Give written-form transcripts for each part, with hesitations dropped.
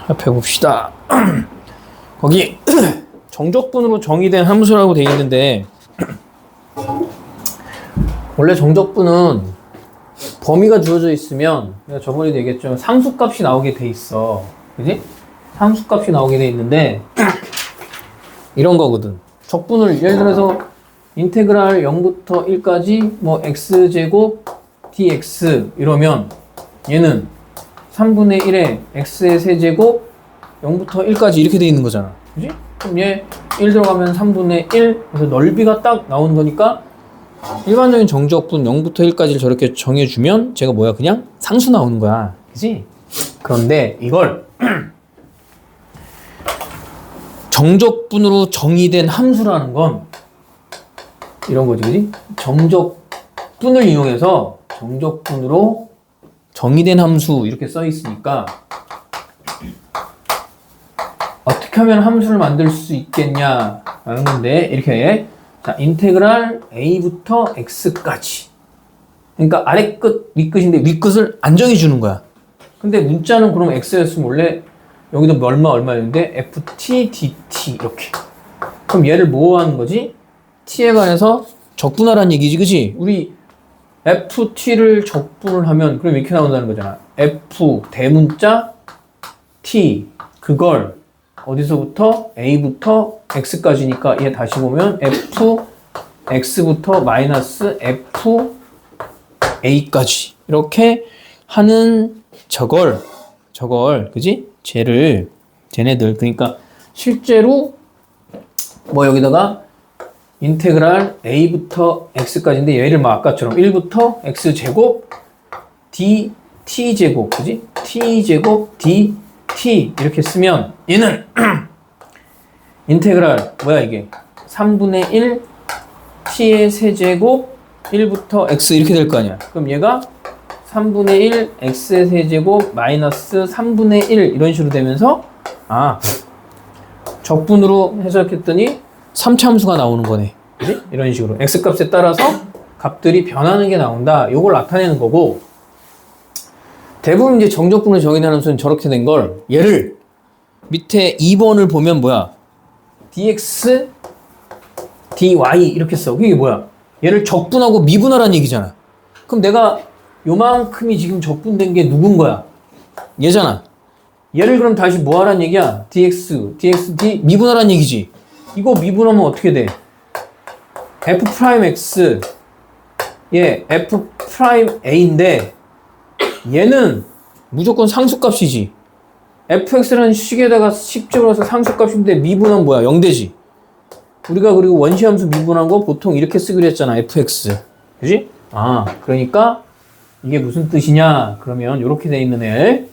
옆에 봅시다. 거기 정적분으로 정의된 함수라고 되어 있는데 원래 정적분은 범위가 주어져 있으면 내가 저번에도 얘기했지만 상수값이 나오게 돼 있어. 그지? 상수값이 나오게 돼 있는데 이런 거거든. 적분을 예를 들어서 인테그랄 0부터 1까지 뭐 x제곱 dx 이러면 얘는 3분의 1에 x의 세제곱 0부터 1까지 이렇게 돼 있는 거잖아. 그지? 그럼 얘 1 들어가면 3분의 1 그래서 넓이가 딱 나오는 거니까 일반적인 정적분 0부터 1까지를 저렇게 정해주면 제가 뭐야 그냥 상수 나오는 거야. 그지? 그런데 이걸 정적분으로 정의된 함수라는 건 이런 거지. 그지? 정적분을 이용해서 정적분으로 정의된 함수 이렇게 써 있으니까 어떻게 하면 함수를 만들 수 있겠냐라는 건데 이렇게 자 인테그랄 a부터 x까지 그러니까 아래 끝 윗끝인데 윗끝을 안 정해주는 거야. 근데 문자는 그럼 x였으면 원래 여기도 얼마였는데 ft dt 이렇게 그럼 얘를 뭐 하는 거지? t에 관해서 적분하라는 얘기지. 그치? 우리 ft를 적분을 하면 그럼 이렇게 나온다는 거잖아. f 대문자 t 그걸 어디서부터 a부터 x까지니까 얘 다시 보면 f x부터 마이너스 f a까지 이렇게 하는 저걸 그지? 쟤네들 그러니까 실제로 뭐 여기다가 인테그랄 a부터 x까지인데 얘를 막 아까처럼 1부터 x제곱 dt제곱 그지? t제곱 dt 이렇게 쓰면 얘는 인테그랄 뭐야 이게 3분의 1 t의 세제곱 1부터 x 이렇게 될 거 아니야. 그럼 얘가 3분의 1 x의 세제곱 마이너스 3분의 1 이런 식으로 되면서 적분으로 해석했더니 3차함수가 나오는 거네. 그치? 이런 식으로 x값에 따라서 값들이 변하는 게 나온다. 요걸 나타내는 거고 대부분 이제 정적분을 정의하는 함수는 저렇게 된 걸 얘를 밑에 2번을 보면 뭐야 dx dy 이렇게 써. 그게 뭐야? 얘를 적분하고 미분하라는 얘기잖아. 그럼 내가 요만큼이 지금 적분된 게 누군 거야? 얘잖아. 얘를 그럼 다시 뭐 하라는 얘기야? dx, d 미분하라는 얘기지. 이거 미분하면 어떻게 돼? f'x 얘 f'a인데 얘는 무조건 상수값이지. fx라는 식에다가 식적으로 해서 상수값인데 미분하면 뭐야? 0되지. 우리가 그리고 원시함수 미분한 거 보통 이렇게 쓰기로 했잖아. fx. 그지? 그러니까 이게 무슨 뜻이냐? 그러면 이렇게 돼 있는 애.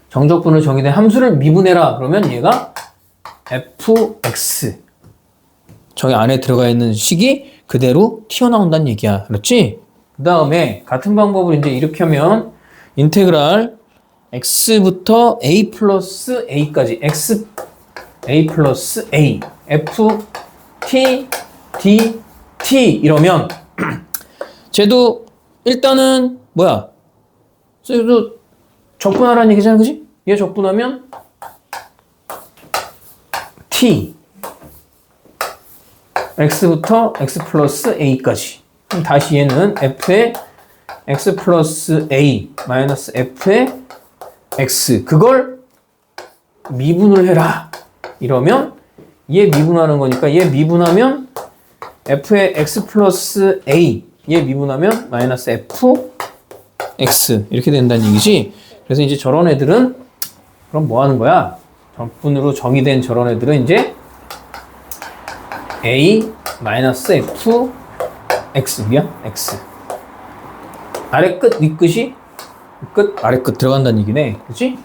정적분을 정의된 함수를 미분해라. 그러면 얘가 fx. 저기 안에 들어가 있는 식이 그대로 튀어나온다는 얘기야. 그렇지? 그 다음에 같은 방법을 이제 이렇게 하면 인테그랄 x부터 a 플러스 a까지 x a 플러스 a f t d t 이러면 쟤도 일단은 뭐야? 쟤도 적분하라는 얘기잖아. 그지? 얘 적분하면 t x부터 x 플러스 a까지 그럼 다시 얘는 f의 x 플러스 a 마이너스 f의 x 그걸 미분을 해라 이러면 얘 미분하는 거니까 얘 미분하면 f의 x 플러스 a 얘 미분하면 마이너스 f x 이렇게 된다는 얘기지. 그래서 이제 저런 애들은 그럼 뭐 하는 거야? 적분으로 정의된 저런 애들은 이제 a 마이너스 f x x 아래 끝 윗끝이 끝 아래 끝 들어간다는 얘기네. 그렇지?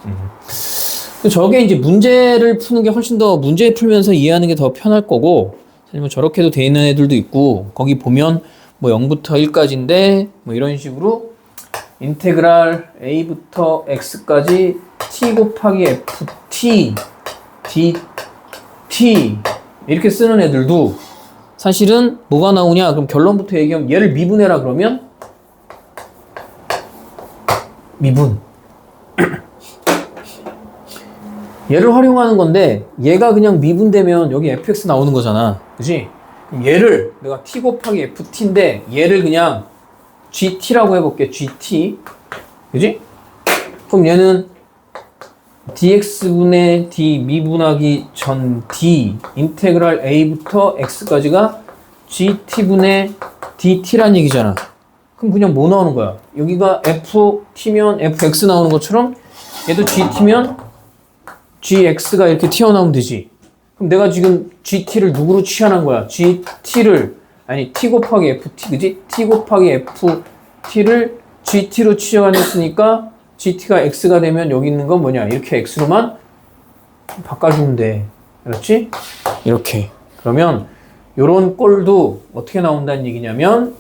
저게 이제 문제를 푸는 게 훨씬 더 문제 풀면서 이해하는 게 더 편할 거고 사실 뭐 저렇게도 돼 있는 애들도 있고 거기 보면 뭐 0부터 1까지인데 뭐 이런 식으로 인테그랄 a부터 x까지 t 곱하기 ft dt 이렇게 쓰는 애들도 사실은 뭐가 나오냐? 그럼 결론부터 얘기하면 얘를 미분해라 그러면 미분 얘를 활용하는 건데 얘가 그냥 미분되면 여기 fx 나오는 거잖아. 그지? 그럼 얘를 내가 t 곱하기 ft인데 얘를 그냥 gt라고 해볼게. gt. 그지? 그럼 얘는 dx분의 d 미분하기 전 d 인테그랄 a부터 x까지가 gt분의 dt란 얘기잖아. 그럼 그냥 뭐 나오는 거야? 여기가 ft면 fx 나오는 것처럼 얘도 gt면 gx가 이렇게 튀어나오면 되지. 그럼 내가 지금 gt를 누구로 치환한 거야? gt를 아니 t 곱하기 ft 그지? t 곱하기 ft를 gt로 치환했으니까 gt가 x가 되면 여기 있는 건 뭐냐? 이렇게 x로만 바꿔주면 돼. 그렇지? 이렇게. 그러면 요런 꼴도 어떻게 나온다는 얘기냐면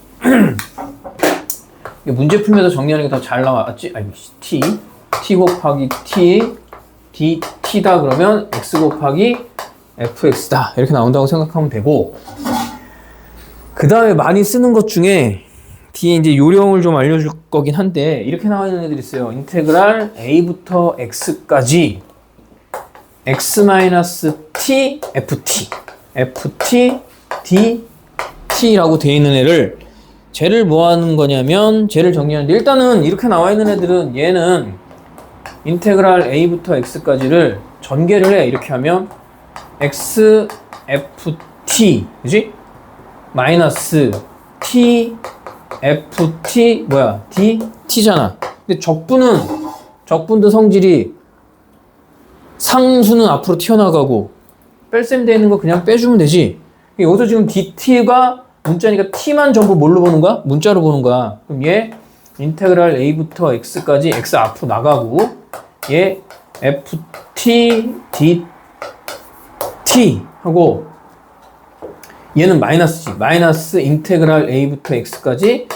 문제 풀면서 정리하는 게 더 잘 나왔지? 아니 t 곱하기 t dt다 그러면 x 곱하기 fx다 이렇게 나온다고 생각하면 되고, 그 다음에 많이 쓰는 것 중에 뒤에 이제 요령을 좀 알려줄 거긴 한데 이렇게 나와 있는 애들이 있어요. 인테그랄 a부터 x까지 x-t ft dt라고 되어 있는 애를 쟤를 뭐 하는 거냐면 쟤를 정리하는데, 일단은 이렇게 나와 있는 애들은 얘는 인테그랄 a부터 x까지를 전개를 해. 이렇게 하면 x ft 그지? 마이너스 t ft 뭐야? dt잖아. 근데 적분도 성질이 상수는 앞으로 튀어나가고 뺄셈 되어 있는 거 그냥 빼주면 되지. 여기서 지금 dt가 문자니까 t만 전부 뭘로 보는 거야? 문자로 보는 거야. 그럼 얘 인테그랄 a부터 x까지 x 앞으로 나가고 얘 ft dt 하고 얘는 마이너스지. 마이너스 인테그랄 a부터 x까지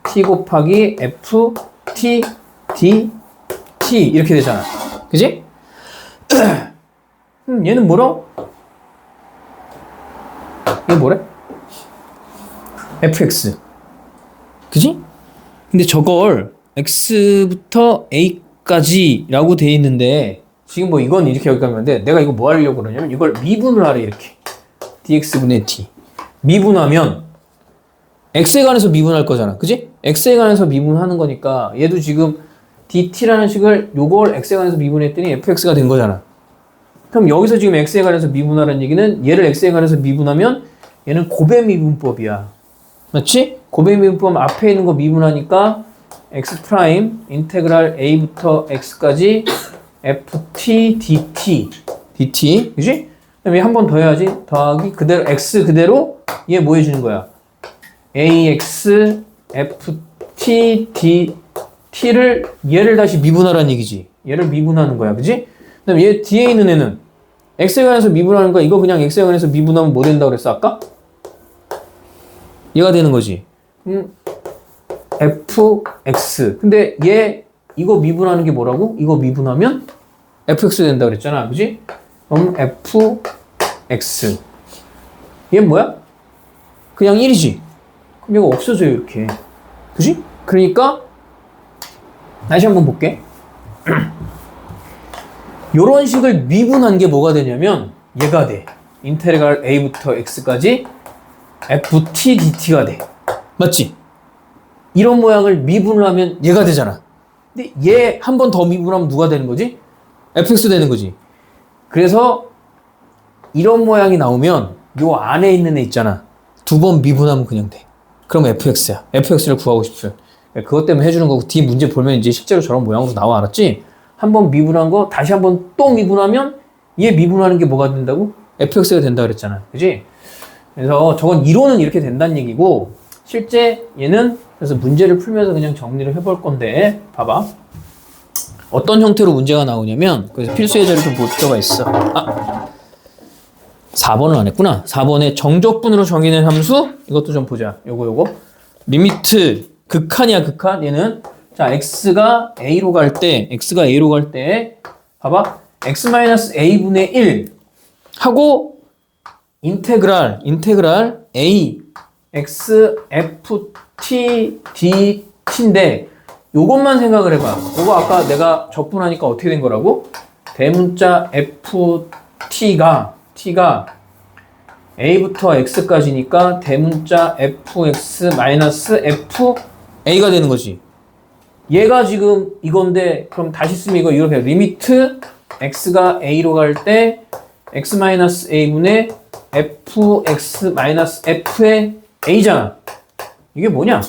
t 곱하기 ft dt 이렇게 되잖아. 그지? 얘는 뭐라? 얘 뭐래? fx. 그지? 근데 저걸 x부터 a까지라고 돼 있는데 지금 뭐 이건 이렇게 여기 가면 돼. 내가 이거 뭐 하려고 그러냐면 이걸 미분을 하래. 이렇게 dx분의 t 미분하면 x에 관해서 미분할 거잖아. 그지? x에 관해서 미분하는 거니까 얘도 지금 dt라는 식을 요걸 x에 관해서 미분했더니 fx가 된 거잖아. 그럼 여기서 지금 x에 관해서 미분하라는 얘기는 얘를 x에 관해서 미분하면 얘는 고배 미분법이야. 맞지? 고배 미분법 앞에 있는 거 미분하니까 x 프라임 인테그랄 a부터 x까지 ft dt 그지? 그다음에 한 번 더 해야지. 더하기 그대로 x 그대로 얘 뭐 해주는 거야? ax ft dt를 얘를 다시 미분하라는 얘기지. 얘를 미분하는 거야. 그지? 그다음에 얘 뒤에 있는 애는 x에 관해서 미분하는 거야. 이거 그냥 x에 관해서 미분하면 뭐 된다고 그랬어 아까? 얘가 되는 거지. fx. 근데 얘 이거 미분하는 게 뭐라고? 이거 미분하면 fx 된다 그랬잖아. 그지? 그럼 fx. 얘는 뭐야? 그냥 1이지. 그럼 얘가 없어져요, 이렇게. 그지? 그러니까 다시 한번 볼게. 요런 식을 미분한 게 뭐가 되냐면 얘가 돼. 인테그랄 a부터 x까지 ft dt가 돼. 맞지? 이런 모양을 미분을 하면 얘가 되잖아. 근데 얘 한 번 더 미분하면 누가 되는 거지? fx 되는 거지. 그래서 이런 모양이 나오면 요 안에 있는 애 있잖아. 두 번 미분하면 그냥 돼. 그럼 fx야. fx를 구하고 싶어요. 그것 때문에 해주는 거고, 뒤 문제 보면 이제 실제로 저런 모양으로 나와. 알았지? 한 번 미분한 거 다시 한 번 또 미분하면 얘 미분하는 게 뭐가 된다고? fx가 된다 그랬잖아. 그지? 그래서 저건 이론은 이렇게 된다는 얘기고, 실제 얘는 그래서 문제를 풀면서 그냥 정리를 해볼 건데, 봐봐. 어떤 형태로 문제가 나오냐면, 그래서 필수 예제를 좀 볼 필요가 있어. 4번을 안 했구나. 4번에 정적분으로 정의된 함수, 이것도 좀 보자. 요거. 리미트, 극한이야, 극한. 얘는, 자, x가 a로 갈 때, 봐봐. x-a분의 1 하고, 인테그랄 a x f t dt인데 요것만 생각을 해봐. 요거 아까 내가 적분하니까 어떻게 된 거라고? 대문자 ft가 a부터 x까지니까 대문자 fx 마이너스 fa가 되는 거지. 얘가 지금 이건데 그럼 다시 쓰면 이거 이렇게 리미트 x가 a로 갈 때 x 마이너스 a분의 fx 마이너스 f의 a잖아. 이게 뭐냐?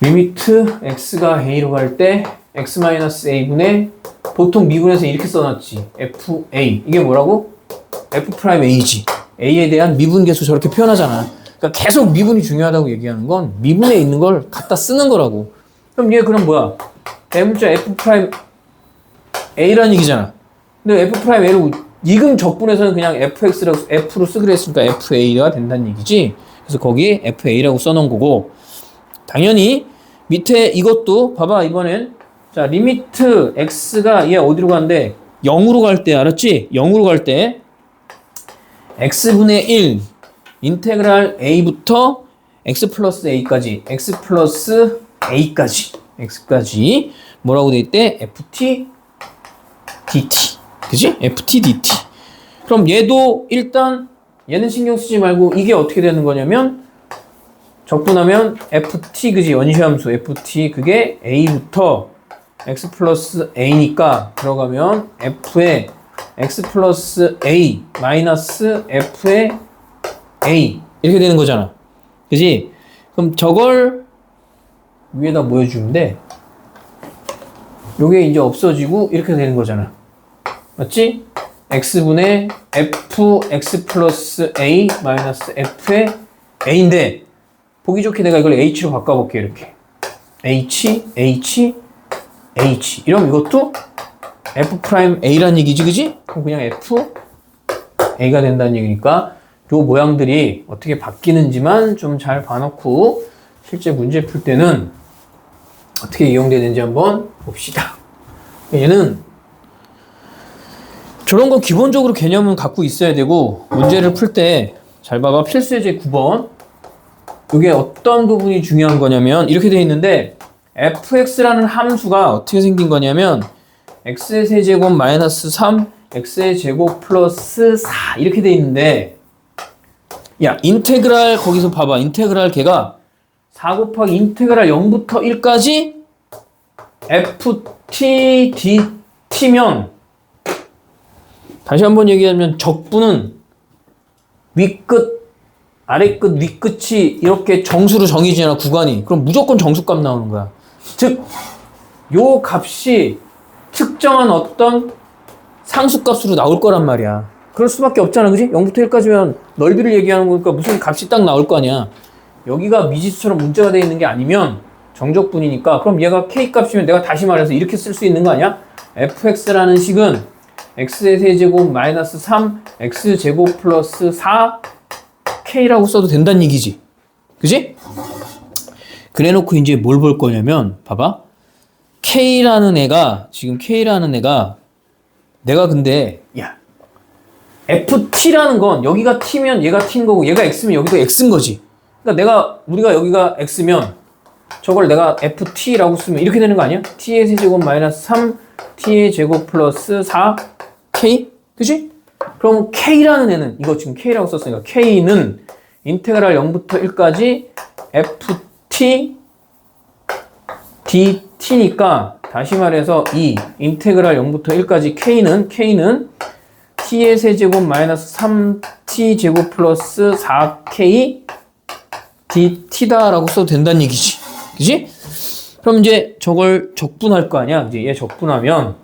리미트 x가 a로 갈 때 x 마이너스 a분의 보통 미분해서 이렇게 써놨지. fa 이게 뭐라고? f 프라임 a지. a에 대한 미분 계수 저렇게 표현하잖아. 그러니까 계속 미분이 중요하다고 얘기하는 건 미분에 있는 걸 갖다 쓰는 거라고. 그럼 얘 그럼 뭐야? 대문자 f 프라임 a라는 얘기잖아. 근데 f 프라임 a를 이금 적분에서는 그냥 f로 쓰기로 했으니까 fa가 된다는 얘기지. 그래서 거기에 fa라고 써놓은 거고, 당연히 밑에 이것도 봐봐. 이번엔 자 리미트 x가 얘 어디로 가는데 0으로 갈 때, 알았지? 0으로 갈 때 x분의 1 인테그랄 a부터 x 플러스 a까지 x까지 뭐라고 돼 있대? ft dt. 그지? ft dt. 그럼 얘도 일단 얘는 신경 쓰지 말고 이게 어떻게 되는 거냐면 적분하면 ft, 그지? 원시함수 ft 그게 a부터 x 플러스 a니까 들어가면 f의 x 플러스 a 마이너스 f의 a 이렇게 되는 거잖아. 그지? 그럼 저걸 위에다 뭐 해주면 돼? 요게 이제 없어지고 이렇게 되는 거잖아. 맞지? x분의 fx 플러스 a 마이너스 f의 a인데 보기 좋게 내가 이걸 h로 바꿔볼게. 이렇게 h 이러면 이것도 f 프라임 a라는 얘기지, 그지? 그럼 그냥 f a가 된다는 얘기니까 요 모양들이 어떻게 바뀌는지만 좀 잘 봐놓고 실제 문제 풀 때는 어떻게 이용되는지 한번 봅시다. 얘는 저런 거 기본적으로 개념은 갖고 있어야 되고, 문제를 풀 때 잘 봐봐. 필수예제 9번. 이게 어떤 부분이 중요한 거냐면 이렇게 되어 있는데 fx라는 함수가 어떻게 생긴 거냐면 x의 세제곱 마이너스 3 x의 제곱 플러스 4 이렇게 되어 있는데, 야 인테그랄 거기서 봐봐. 인테그랄 걔가 4 곱하기 인테그랄 0부터 1까지 ft dt면, 다시 한번 얘기하면 적분은 윗끝 아래끝 윗끝이 이렇게 정수로 정해지잖아, 구간이. 그럼 무조건 정수값 나오는 거야. 즉 요 값이 특정한 어떤 상수값으로 나올 거란 말이야. 그럴 수밖에 없잖아, 그지? 0부터 1까지면 넓이를 얘기하는 거니까 무슨 값이 딱 나올 거 아니야. 여기가 미지수처럼 문자가 되어 있는 게 아니면 정적분이니까, 그럼 얘가 k값이면 내가 다시 말해서 이렇게 쓸 수 있는 거 아니야? fx라는 식은 x의 세제곱 마이너스 3 x제곱 플러스 4 k라고 써도 된다는 얘기지. 그지? 그래 놓고 이제 뭘 볼 거냐면 봐봐. k라는 애가 내가 근데 야 ft라는 건 여기가 t면 얘가 t인 거고 얘가 x면 여기도 x인 거지. 그러니까 우리가 여기가 x면 저걸 내가 ft라고 쓰면 이렇게 되는 거 아니야? t의 세제곱 마이너스 3 t의 제곱 플러스 4 k? 그지? 그럼 k라는 애는, 이거 지금 k라고 썼으니까 k는 인테그랄 0부터 1까지 ft dt니까 다시 말해서 이 인테그랄 0부터 1까지 k는 t의 세제곱 마이너스 3t 제곱 플러스 4k dt다라고 써도 된다는 얘기지. 그지? 그럼 이제 저걸 적분할 거 아니야. 이제 얘 적분하면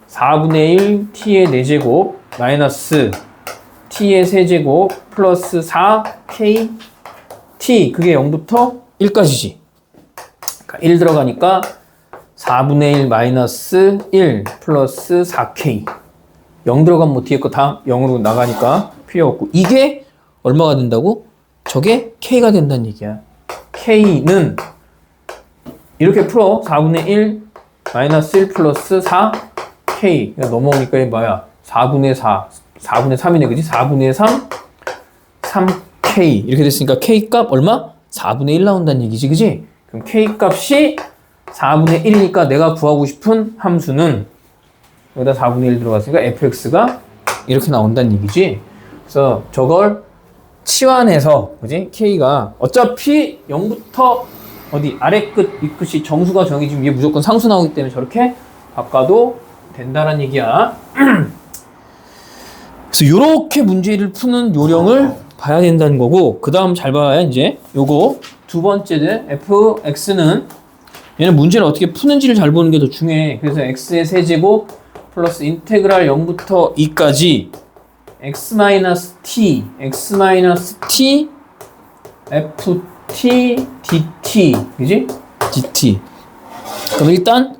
4분의 1 t의 4제곱 마이너스 t의 세제곱 플러스 4k t 그게 0부터 1까지지. 그러니까 1 들어가니까 4분의 1 마이너스 1 플러스 4k 0 들어가면 뭐 뒤에 거 다 0으로 나가니까 필요 없고, 이게 얼마가 된다고? 저게 k가 된다는 얘기야. k는 이렇게 풀어. 4분의 1 마이너스 1 플러스 4k 넘어오니까 이게 뭐야? 4분의 3이네, 그지? 4분의 3 3k 이렇게 됐으니까 k 값 얼마? 4분의 1 나온다는 얘기지, 그지? 그럼 k 값이 4분의 1이니까 내가 구하고 싶은 함수는 여기다 4분의 1 들어갔으니까 fx가 이렇게 나온다는 얘기지. 그래서 저걸 치환해서, 그지? k가 어차피 0부터 어디 아래 끝, 위 끝이 정수가 정해지면 이게 무조건 상수 나오기 때문에 저렇게 바꿔도 된다는 얘기야. 그래서 이렇게 문제를 푸는 요령을 봐야 된다는 거고, 그 다음 잘 봐야 이제 요거 두 번째는 fx는 얘는 문제를 어떻게 푸는지를 잘 보는 게 더 중요해. 그래서 x의 세제곱 플러스 인테그랄 0부터 2까지 x-t, x-t, ft, dt, 그지? dt. 그럼 일단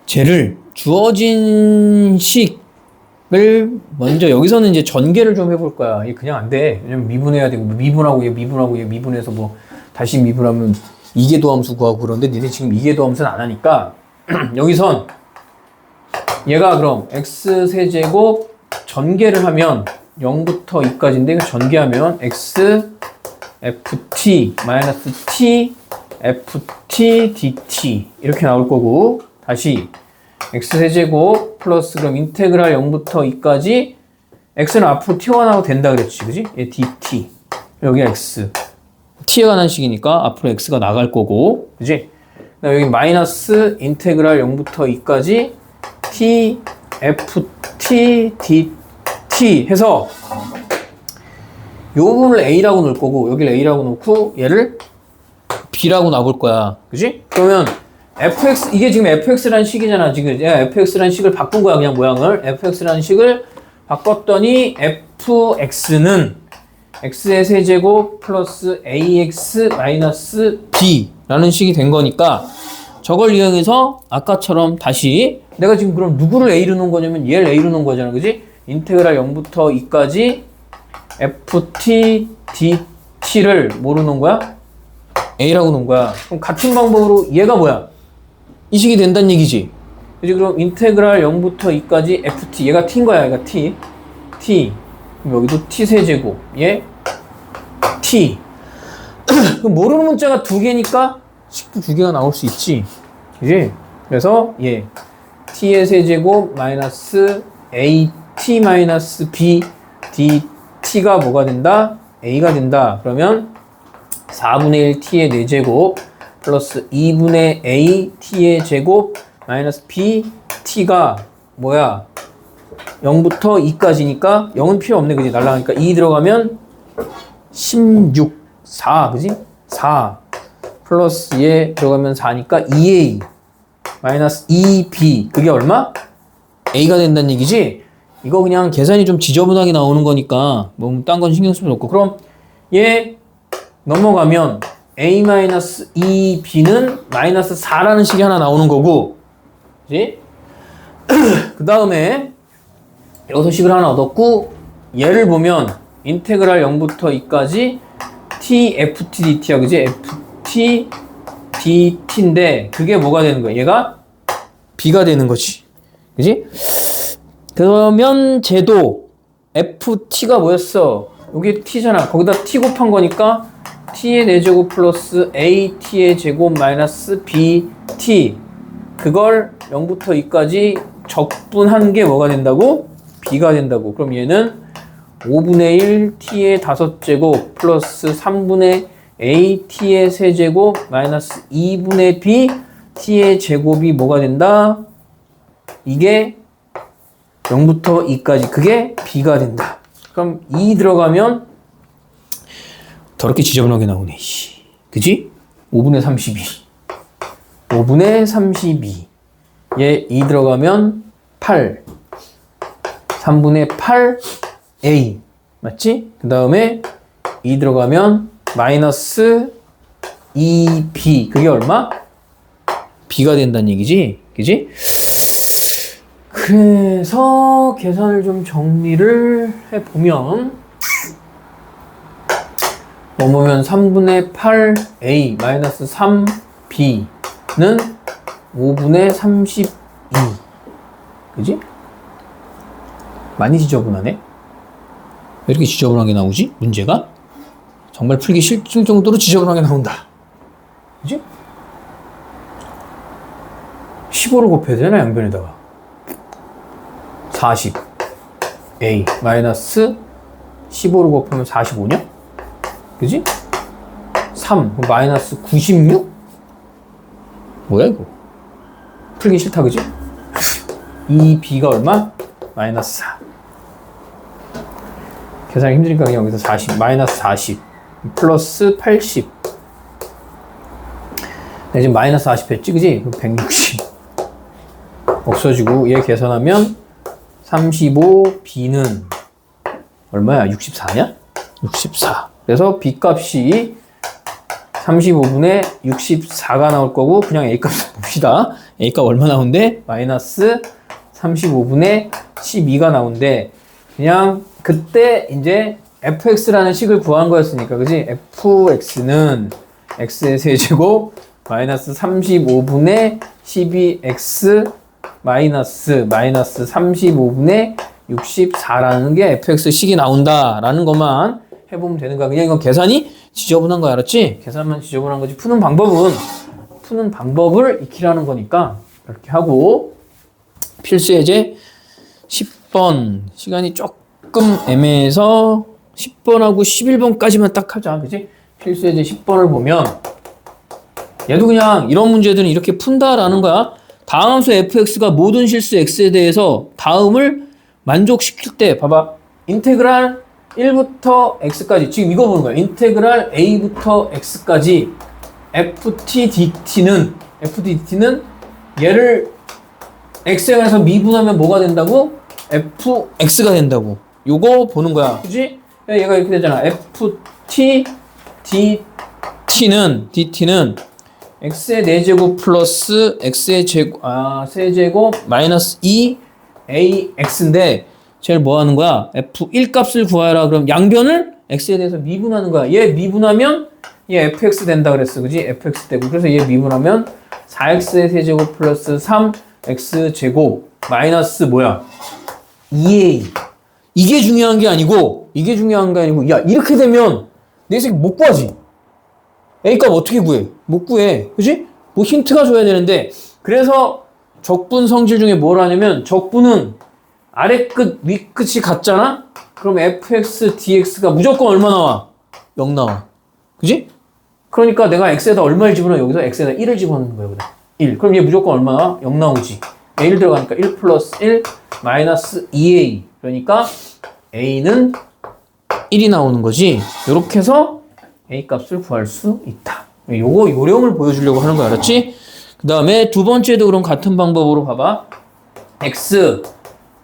쟤를 주어진 식을 먼저 여기서는 이제 전개를 좀 해볼 거야. 이게 그냥 안 돼. 왜냐면 미분해야 되고, 미분하고 얘 미분하고 얘 미분해서 뭐 다시 미분하면 이계도함수 구하고 그런데 니네 지금 이계도함수는 안 하니까 여기선 얘가 그럼 x 세제곱 전개를 하면 0부터 2까지인데 전개하면 x ft 마이너스 t ft dt 이렇게 나올 거고, 다시 x 세제곱 플러스 그럼 인테그랄 0부터 2까지 x는 앞으로 튀어나와도 된다 그랬지, 그지? 얘 dt 여기가 x t에 관한 식이니까 앞으로 x가 나갈 거고, 그지? 여기 마이너스 인테그랄 0부터 2까지 t ft dt 해서 요 부분을 a라고 넣을 거고 여기를 a라고 넣고 얘를 b라고 놔볼 거야, 그지? 그러면 fx, 이게 지금 fx라는 식이잖아. 지금 fx라는 식을 바꾼 거야. 그냥 모양을 fx라는 식을 바꿨더니 fx는 x의 세제곱 플러스 ax 마이너스 b라는 식이 된 거니까 저걸 이용해서 아까처럼 다시 내가 지금 그럼 누구를 a로 놓은 거냐면 얘를 a로 놓은 거잖아, 그지? 인테그랄 0부터 2까지 ft dt를 뭐로 놓은 거야? a라고 놓은 거야. 그럼 같은 방법으로 얘가 뭐야? 이 식이 된다는 얘기지. 그지? 그럼 인테그랄 0부터 2까지 ft, 얘가 t인 거야. 얘가 t. 그럼 여기도 t 세제곱, 얘 t. 그럼 모르는 문자가 두 개니까 식도 두 개가 나올 수 있지, 그지? 그래서 얘 t의 세제곱 마이너스 at 마이너스 b dt가 뭐가 된다? a가 된다. 그러면 4분의 1 t의 4제곱 플러스 2분의 a t의 제곱 마이너스 b t가 뭐야? 0부터 2까지니까 0은 필요 없네, 그지? 날라가니까 2 들어가면 16, 4, 그지? 4 플러스 얘 들어가면 4니까 2a 마이너스 2b 그게 얼마? a가 된다는 얘기지? 이거 그냥 계산이 좀 지저분하게 나오는 거니까 뭐 딴 건 신경 쓰면 없고, 그럼 얘 넘어가면 a 마이너스 2b는 마이너스 4라는 식이 하나 나오는 거고, 그지? 그 다음에 여기서 식을 하나 얻었고, 얘를 보면 인테그랄 0부터 2까지 t ft dt야, 그지? ft dt인데 그게 뭐가 되는 거야? 얘가 b가 되는 거지, 그지? 그러면 쟤도 ft가 뭐였어? 여기 t잖아. 거기다 t 곱한 거니까 t의 4제곱 플러스 at의 제곱 마이너스 bt, 그걸 0부터 2까지 적분한 게 뭐가 된다고? b가 된다고. 그럼 얘는 5분의 1 t의 5제곱 플러스 3분의 a t의 세제곱 마이너스 2분의 b t의 제곱이 뭐가 된다? 이게 0부터 2까지 그게 b가 된다. 그럼 2 들어가면 더럽게 지저분하게 나오네, 그지? 5분의 32 5분의 32 얘 2 들어가면 8 3분의 8a 맞지? 그 다음에 2 들어가면 마이너스 2b 그게 얼마? b가 된다는 얘기지, 그지? 그래서 계산을 좀 정리를 해보면 뭐면 3분의 8a 마이너스 3b는 5분의 32 그지? 많이 지저분하네. 왜 이렇게 지저분하게 나오지? 문제가? 정말 풀기 싫을 정도로 지저분하게 나온다, 그지? 15를 곱해야 되나 양변에다가 40 A 마이너스 15를 곱하면 45냐? 그지? 3 마이너스 96? 뭐야 이거? 풀기 싫다 그지? 이 B가 얼마? 마이너스 4 계산이 힘드니까 그냥 여기서 40 마이너스 40 플러스 80 내 지금 마이너스 40 했지 그지? 160 없어지고 얘 계산하면 35B는 얼마야? 64냐? 64 그래서 B 값이 35분의 64가 나올 거고 그냥 A 값을 봅시다. A 값 얼마 나온대? 마이너스 35분의 12가 나온대. 그냥 그때 이제 fx라는 식을 구한 거였으니까 그지? fx는 x의 세제곱 마이너스 35분의 12x 마이너스 35분의 64라는 게 fx 식이 나온다라는 것만 해보면 되는 거야. 그냥 이건 계산이 지저분한 거 알았지? 계산만 지저분한 거지. 푸는 방법을 익히라는 거니까 이렇게 하고 필수 예제 10번 시간이 조금 애매해서 10번하고 11번까지만 딱 하자. 그치? 필수 예제 10번을 보면 얘도 그냥 이런 문제들은 이렇게 푼다라는 거야. 다음 함수 fx가 모든 실수 x에 대해서 다음을 만족시킬 때 봐봐. 인테그랄 1부터 x까지 지금 이거 보는 거야. 인테그랄 a부터 x까지 ftdt는 얘를 x에 관해서 미분하면 뭐가 된다고? fx가 된다고. 요거 보는 거야. 그지? 얘가 이렇게 되잖아. ftdt는 x의 4제곱 플러스 x의 세제곱 마이너스 2ax인데 쟤를 뭐 하는 거야? f1 값을 구하라. 그럼 양변을 x에 대해서 미분하는 거야. 얘 미분하면 얘 fx 된다 그랬어. 그지? fx 되고. 그래서 얘 미분하면 4x의 세제곱 플러스 3x 제곱 마이너스 뭐야? 2a. 이게 중요한 게 아니고 야 이렇게 되면 내 새끼 못 구하지. a 값 어떻게 구해? 못 구해. 그지? 뭐 힌트가 줘야 되는데 그래서 적분 성질 중에 뭘 하냐면 적분은 아래 끝, 위 끝이 같잖아? 그럼 fx, dx가 무조건 얼마 나와? 0 나와. 그지? 그러니까 내가 x에다 얼마를 집어넣어? 여기서 x에다 1을 집어넣는 거야. 여기다. 1. 그럼 얘 무조건 얼마 나와? 0 나오지. a 1 들어가니까 1 플러스 1 마이너스 2a. 그러니까 a는 1이 나오는 거지. 요렇게 해서 a 값을 구할 수 있다. 요거 요령을 보여주려고 하는 거 알았지? 그 다음에 두 번째도 그럼 같은 방법으로 봐봐.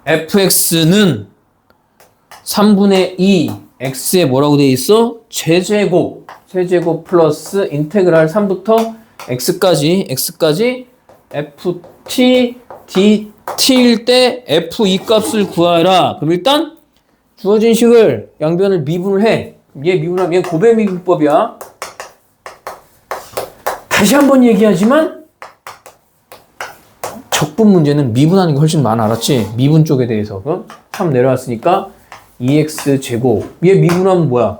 fx는 3분의 2 x에 뭐라고 돼 있어? 세제곱 플러스 인테그랄 3부터 x까지 ft dt일 때 f2 값을 구하라. 그럼 일단 주어진 식을 양변을 미분을 해. 얘 미분하면 얘 고배 미분법이야. 다시 한번 얘기하지만 적분 문제는 미분하는 게 훨씬 많아. 알았지? 미분 쪽에 대해서. 3 내려왔으니까 2x 제곱. 얘 미분하면 뭐야?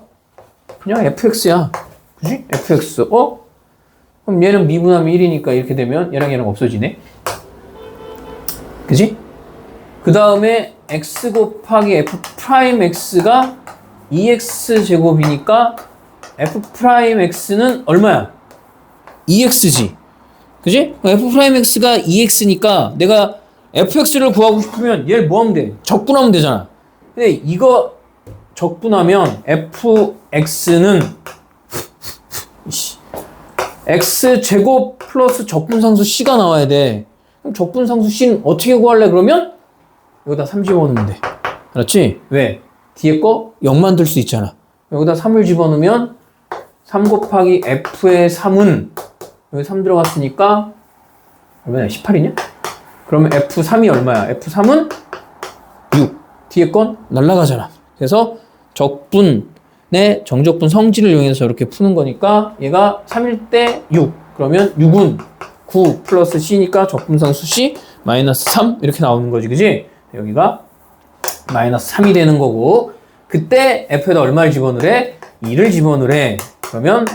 그냥 fx야. 그지? fx. 그럼 얘는 미분하면 1이니까 이렇게 되면 얘랑 없어지네. 그지? 그 다음에 x 곱하기 f 프라임 x가 2x 제곱이니까 f 프라임 x는 얼마야? 2x지. 그지? f 프라임 x가 2x니까 내가 fx를 구하고 싶으면 얘를 뭐 하면 돼? 적분하면 되잖아. 근데 이거 적분하면 fx는 x 제곱 플러스 적분상수 c가 나와야 돼. 그럼 적분상수 c는 어떻게 구할래? 그러면 여기다 3 집어넣으면 돼. 그렇지? 왜? 뒤에 거 0 만들 수 있잖아. 여기다 3을 집어넣으면 3 곱하기 f의 3은 여기 3 들어갔으니까 얼마냐? 18이냐? 그러면 f3이 얼마야? f3은 6. 뒤에 건 날라가잖아. 그래서 적분의 정적분 성질을 이용해서 이렇게 푸는 거니까 얘가 3일 때 6. 그러면 6은 9 플러스 c니까 적분상수 c 마이너스 3 이렇게 나오는 거지. 그지? 여기가 마이너스 3이 되는 거고 그때 f에다 얼마를 집어넣으래? 2를 집어넣으래. 그러면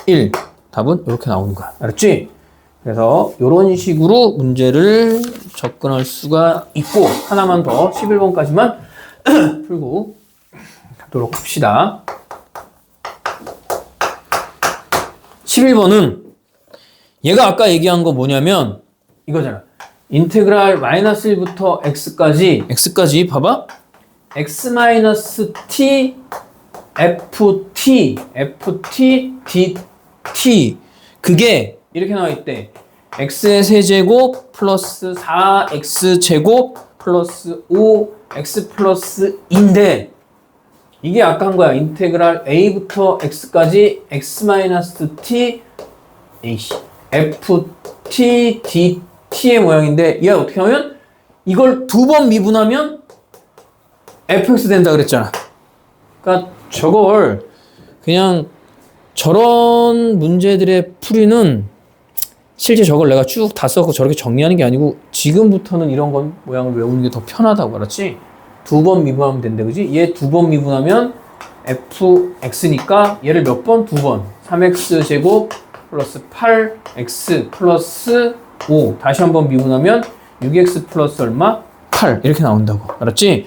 1. 답은 이렇게 나오는 거야. 알았지? 그래서 이런 식으로 문제를 접근할 수가 있고 하나만 더 11번까지만 풀고 가도록 합시다. 11번은 얘가 아까 얘기한 거 뭐냐면 이거잖아. 인테그랄 마이너스 1부터 x까지 봐봐. x-t ft dt 그게 이렇게 나와 있대. x의 세제곱 플러스 4x제곱 플러스 5x 플러스 2인데 이게 아까 한 거야. 인테그랄 a부터 x까지 x-t ft dt의 모양인데 얘 어떻게 하면 이걸 두 번 미분하면 fx 된다 그랬잖아. 그러니까 저걸 그냥 저런 문제들의 풀이는 실제 저걸 내가 쭉 다 써서 저렇게 정리하는 게 아니고 지금부터는 이런 건 모양을 외우는 게 더 편하다고 알았지? 두 번 미분하면 된대, 그지? 얘 두 번 미분하면 fx니까 얘를 몇 번? 두 번. 3x 제곱 플러스 8x 플러스 5 다시 한번 미분하면 6x 플러스 얼마? 8 이렇게 나온다고 알았지?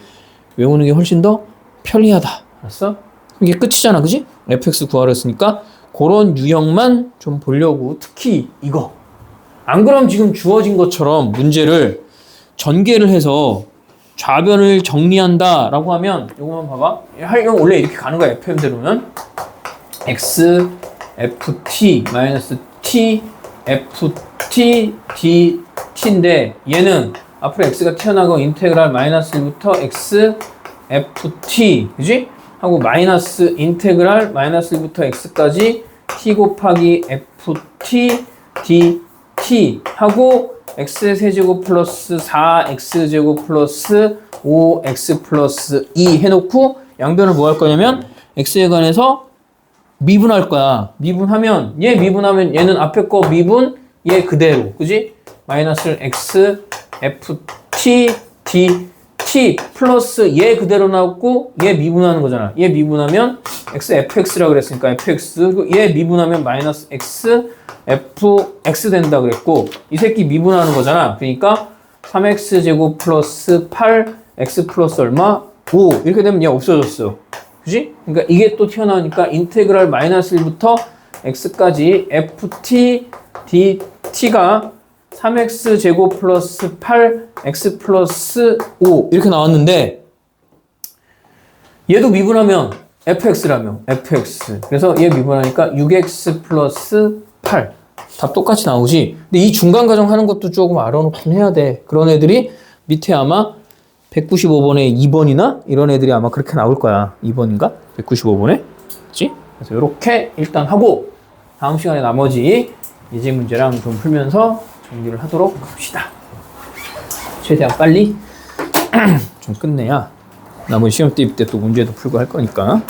외우는 게 훨씬 더 편리하다 알았어? 이게 끝이잖아 그지? fx 구하려 했으니까 그런 유형만 좀 보려고 특히 이거 안 그럼 지금 주어진 것처럼 문제를 전개를 해서 좌변을 정리한다 라고 하면 이거만 봐봐 이건 원래 이렇게 가는 거야 FM대로는 x ft 마이너스 t ft dt인데 얘는 앞으로 x가 튀어나가고 인테그랄 마이너스 1부터 x ft 그지? 하고 마이너스 인테그랄 마이너스 1부터 x까지 t 곱하기 ft dt 하고 x의 세제곱 플러스 4x제곱 플러스 5x 플러스 2 해놓고 양변을 뭐 할 거냐면 x에 관해서 미분할 거야. 미분하면 얘 미분하면 얘는 앞에 거 미분 얘 그대로 그지? 마이너스 x ft dt 플러스 얘 그대로 나왔고 얘 미분하는 거잖아. 얘 미분하면 x fx라고 그랬으니까 fx 얘 미분하면 마이너스 x fx 된다 그랬고 이 새끼 미분하는 거잖아. 그러니까 3x 제곱 플러스 8x 플러스 얼마? 5 이렇게 되면 얘 없어졌어. 그지? 그러니까 이게 또 튀어나오니까 인테그랄 마이너스 1부터 x까지 ft dt가 3x 제곱 플러스 8x 플러스 5 이렇게 나왔는데 얘도 미분하면 fx라며 fx 그래서 얘 미분하니까 6x 플러스 8 다 똑같이 나오지. 근데 이 중간 과정 하는 것도 조금 알아놓긴 해야 돼. 그런 애들이 밑에 아마 195번에 2번이나 이런 애들이 아마 그렇게 나올 거야. 2번인가? 195번에 그치? 그래서 이렇게 일단 하고 다음 시간에 나머지 예제 문제랑 좀 풀면서 정리를 하도록 합시다. 최대한 빨리 좀 끝내야 나머지 시험 때 또 문제도 풀고 할 거니까.